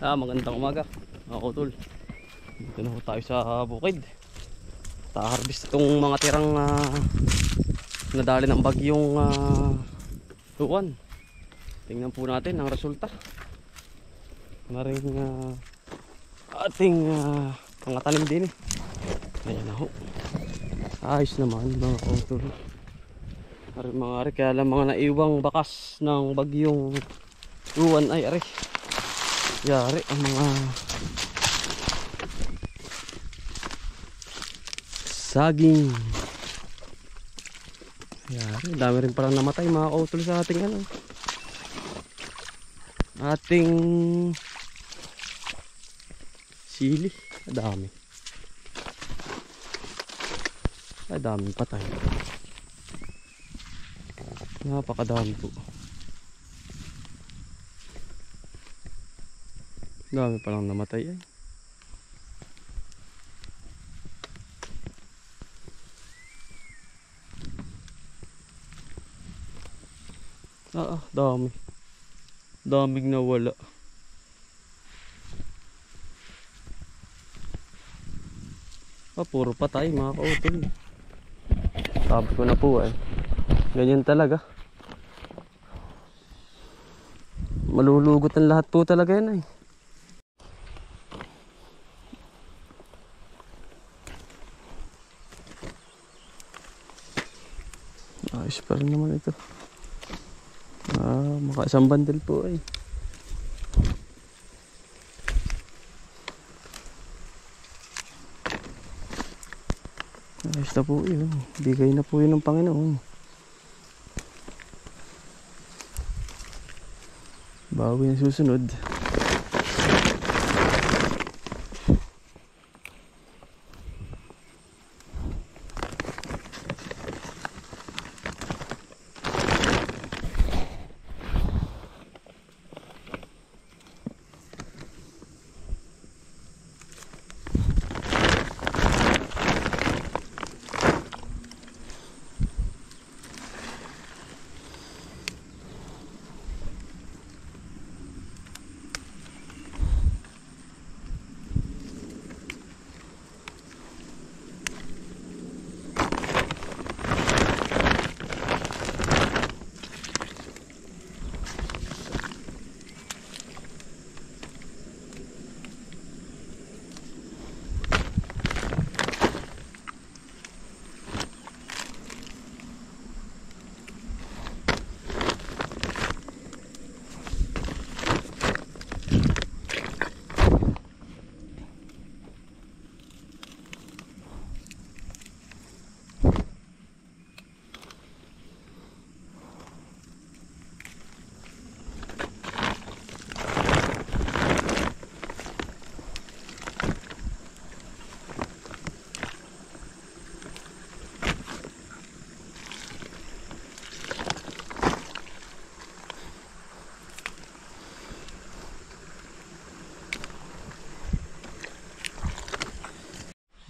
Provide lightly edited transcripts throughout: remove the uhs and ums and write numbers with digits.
Magandang umaga mga utol. Dito na ho tayo sa bukid. Ta-harvest itong mga tirang nadali ng bagyong Uwan. Tingnan po natin ang resulta. Na rin ating mga tanim din eh. Ayan na ho. Ayos naman mga utol. Kaya lang mga naiwang bakas ng bagyong Uwan ay ari. Yari ang mga saging. Yari, dami rin palang namatay mga kautol sa ating ating sili. Dami. Ay, daming patay. Napakadami po. Dami palang namatay eh. Dami. Daming nawala. Puro patay mga kautol. Sabi ko na po eh. Ganyan talaga. Malulugot ang lahat po talaga yan eh. Ayos pa rin naman ito. Maka isang bandel po ay. Ayos na po yun. Bigay na po yun ng Panginoon. Bago yung susunod.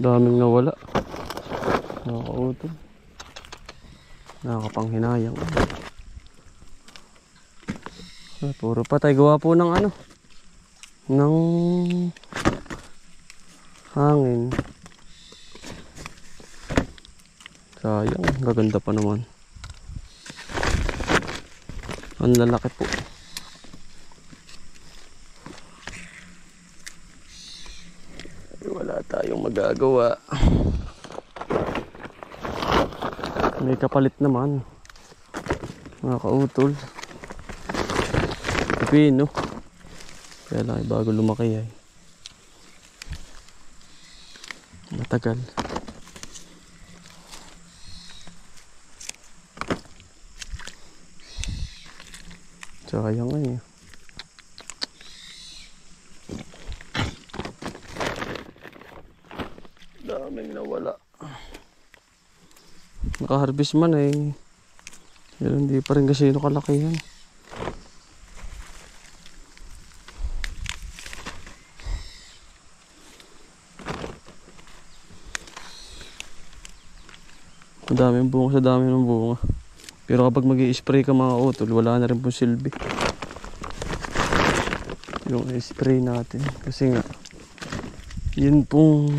Daming nawala. Nakakautol. Nakakapanghinayang. Puro patay. Gawa po ng ng hangin. Sayang. Gaganda pa naman. Ang lalaki po. Wala tayong magagawa. May kapalit naman mga kautol. Pipino. Kaya lang bago lumaki ay matagal. Sayang eh. Daming nawala. Naka-harvest man eh. Pero hindi pa rin kasi kalaki yan. Daming bunga sa dami ng bunga. Pero kapag mag-i-spray ka mga utol, wala na rin pong silbi. yung spray natin kasi nga yun pong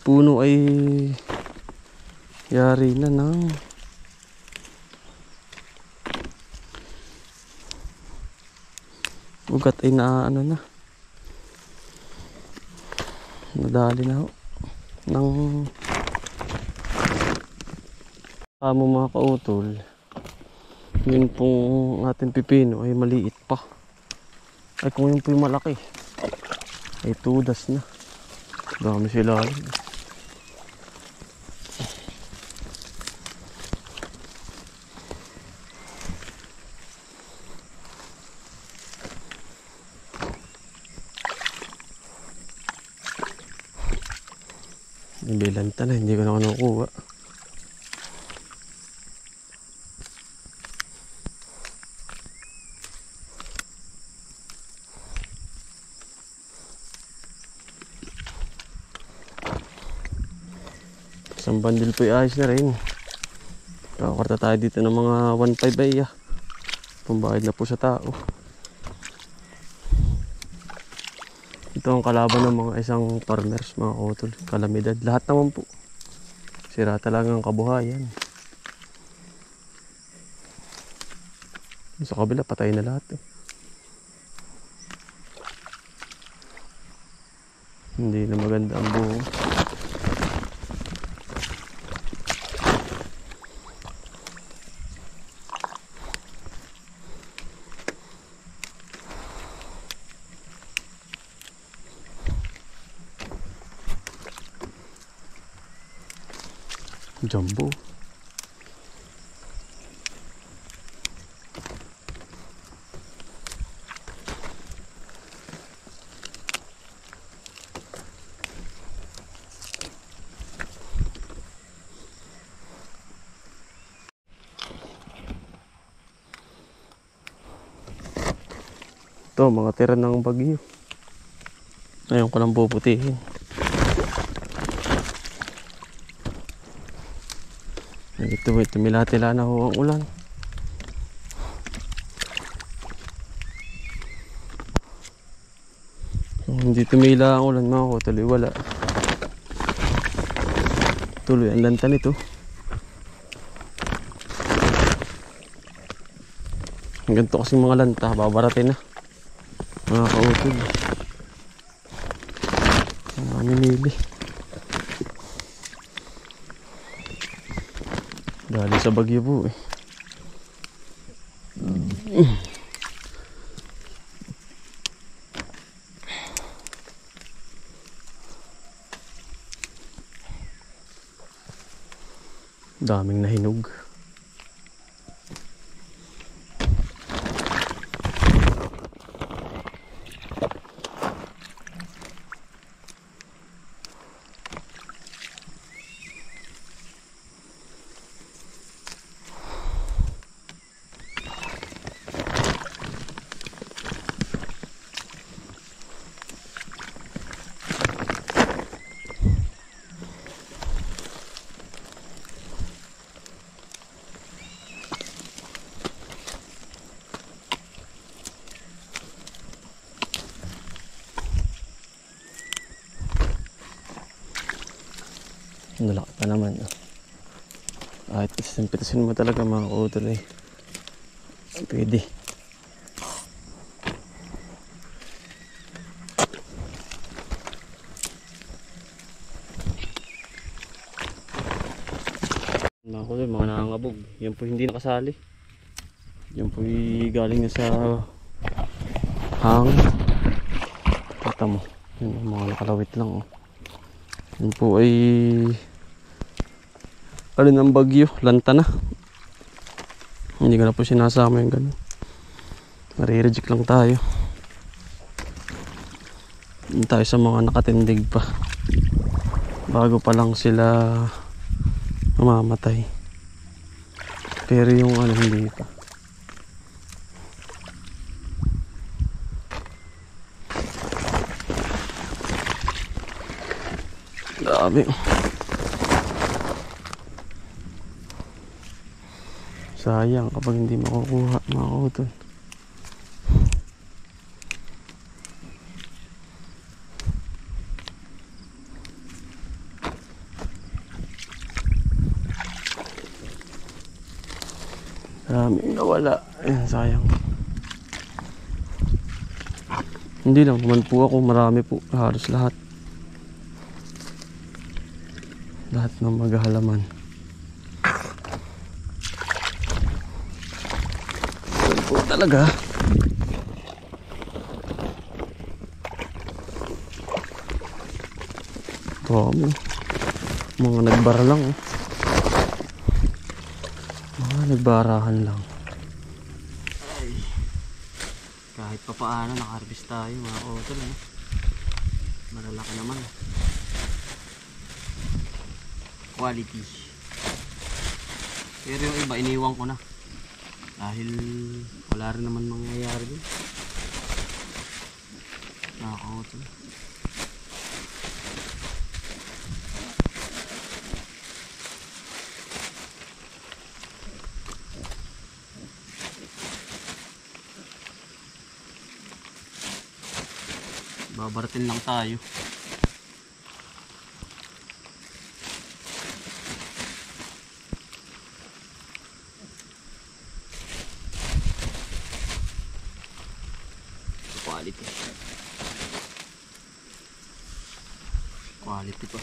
puno ay yari na ng ugat ay na ano na nadali na ho ng amo mga kautol. Yun pong ating pipino ay maliit pa. Ay kung yun po yung malaki ay tudas na. Dami sila. Bilanta na, hindi ko na nakukuha. Isang bandil po ayos na rin. Kakakarta tayo dito ng mga 1.5 ay pambayad na po sa tao. Ito ang kalaban ng mga isang farmers, mga kautol. Kalamidad, lahat naman po. Sira talaga ang kabuhayan. Sa kabila patay na lahat Hindi na maganda ang buho. Jumbo. Ito mga tira ng bagyo. Ngayon ko lang puputihin. Ito tumila-tila na ho ang ulan. Kung hindi tumila ang ulan mga tuloy wala. Tuloy ang lanta nito. Ang ganito kasing mga lanta, babaratin na. Mga kautol. Mga minili. Dali sa bagyo po Daming nahinog. Nalaki pa naman kahit pitasin mo talaga mga kautol pwede. Mga kautol, mga nangangabog yan po hindi nakasali, yan po galing na sa hangin. Kita mo yun, mga nakalawit lang yan po ay alin ang bagyo, lanta na. Hindi ko na po sinasama yung gano'n. Nare-reject lang tayo. Hindi tayo sa mga nakatindig pa. Bago pa lang sila mamamatay. Pero yung ano hindi pa. Grabe. Sayang kapag hindi makukuha mga kautol. daming nawala. Ayan, sayang. Hindi lang naman po ako, marami po, halos lahat. Lahat ng maghahalaman. Ayan po talaga. Dami. Mga nagbara lang, oh. Mga nagbarahan lang. Ay. Kahit pa paano naka-harvest tayo mga utol, eh. Malalaki naman. Quality. Pero yung iba iniwan ko na. Dahil wala rin naman mangyayari din. Nakakautol. Babaratin lang tayo. Quality. Quality pa.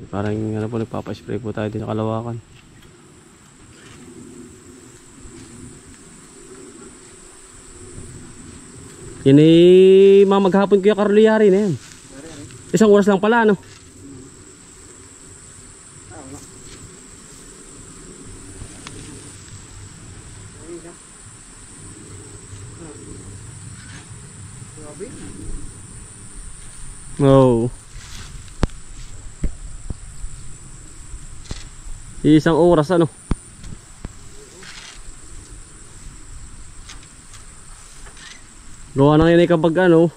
Parang ano po, nagpapaspray po tayo din sa Kalawakan. Yan ay mamaghapon kuya Carlyari na yan. Isang oras lang pala, no? Oh. Isang oras, ano? Gawa na ngayon ay kapag ano,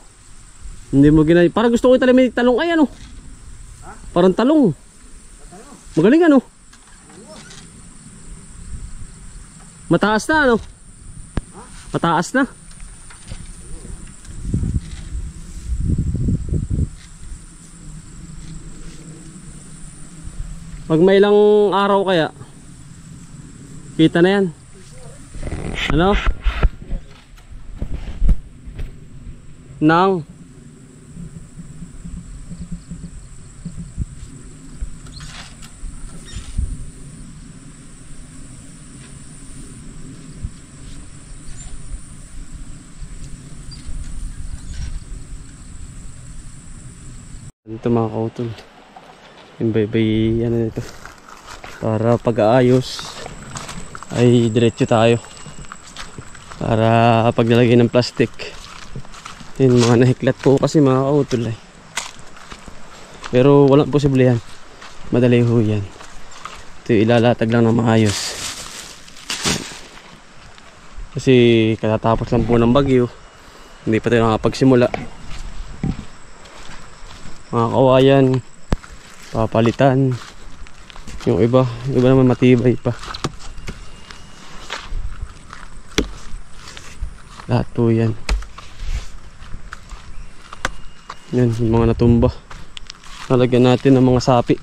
hindi mo ginay. Parang gusto ko italim may talong ay ano. Parang talong. Magaling ano. Mataas na ano. Mataas na. Pag may ilang araw kaya kita na yan. Ano? Nang ito mga kautol. Yung baybay ano nito, para pag-aayos ay diretso tayo, para pag nalagay ng plastic yun mga nahiklat po kasi mga kautol eh. Pero walang posible yan, madali ho yan. Ito ilalatag lang na maayos kasi katatapos lang po ng bagyo, hindi pa tayo nakapagsimula. Mga kawayan papalitan, yung iba naman matibay pa. Lahat po yan. Yan yung mga natumba, nalagyan natin ng mga sapi.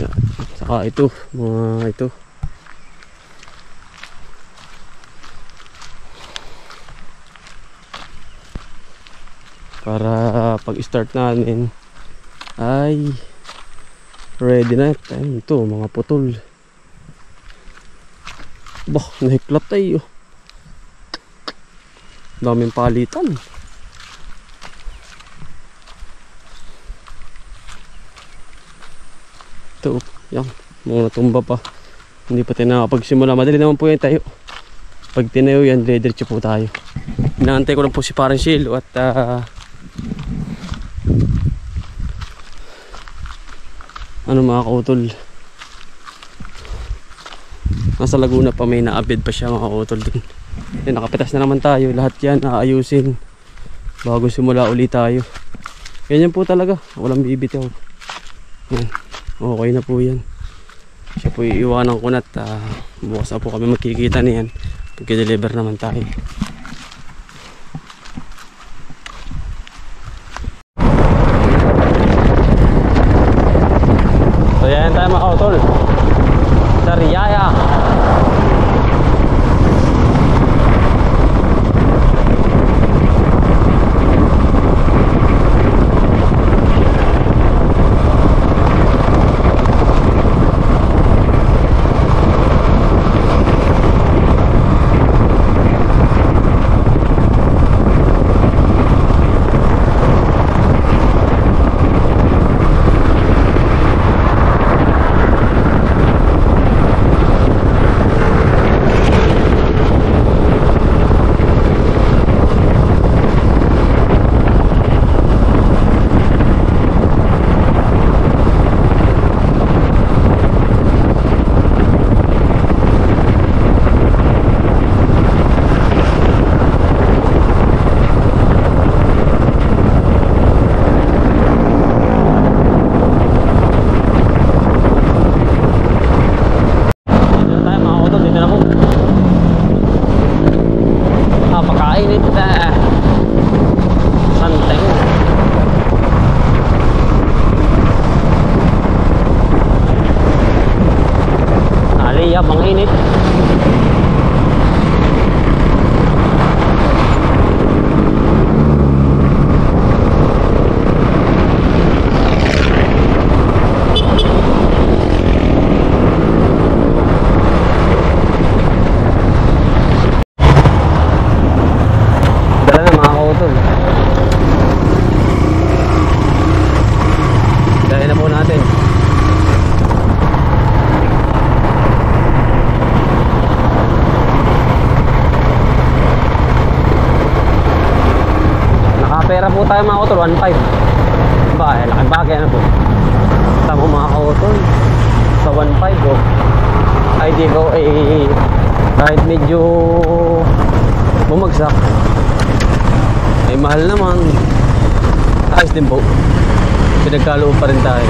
Yan. Saka ito, mga ito para pag start namin ay ready na. Ito mga putol. Bah, nahiklap tayo. Daming palitan. Ito, yan. Mga natumba pa. Hindi pa tayo nakapagsimula. Madali naman po yan tayo. Pag tinayo yan, diretso po tayo. Inaantay ko lang po si Parang Shilo at ano mga kautol, nasa Laguna pa, may naabid pa siya mga kautol din. Yan, nakapitas na naman tayo. Lahat yan aayusin bago simula ulit tayo. Ganyan po talaga, walang bibitaw. Yan, okay na po yan. Siya po iiwanan ko na at bukas na po kami magkikita niyan pag-deliver naman tayo. So yan tayo mga kautol sa Riyaya. Manginit. Dala na mga kautol. Dahil na po natin. Pera po tayo mga kautol, 1.5. Ba, laking bagay na po. Tama mga kautol, sa 1.5 oh. Ay di ko kahit medyo bumagsak ay mahal naman. Ayos din po, pinagkaloob pa rin tayo.